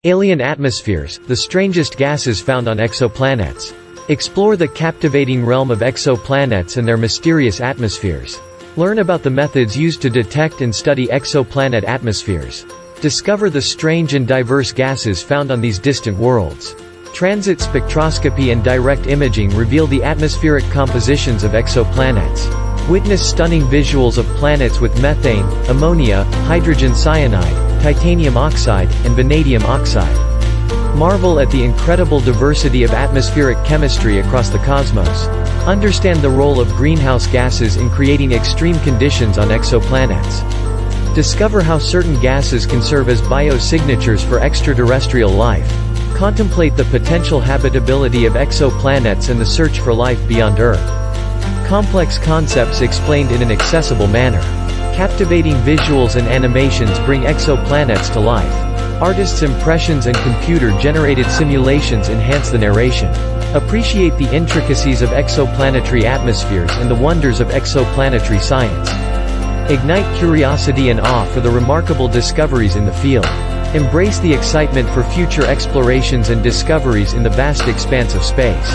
Alien atmospheres, the strangest gases found on exoplanets. Explore the captivating realm of exoplanets and their mysterious atmospheres. Learn about the methods used to detect and study exoplanet atmospheres. Discover the strange and diverse gases found on these distant worlds. Transit spectroscopy and direct imaging reveal the atmospheric compositions of exoplanets. Witness stunning visuals of planets with methane, ammonia, hydrogen cyanide, titanium oxide, and vanadium oxide. Marvel at the incredible diversity of atmospheric chemistry across the cosmos. Understand the role of greenhouse gases in creating extreme conditions on exoplanets. Discover how certain gases can serve as biosignatures for extraterrestrial life. Contemplate the potential habitability of exoplanets and the search for life beyond Earth. Complex concepts explained in an accessible manner. Captivating visuals and animations bring exoplanets to life. Artists' impressions and computer-generated simulations enhance the narration. Appreciate the intricacies of exoplanetary atmospheres and the wonders of exoplanetary science. Ignite curiosity and awe for the remarkable discoveries in the field. Embrace the excitement for future explorations and discoveries in the vast expanse of space.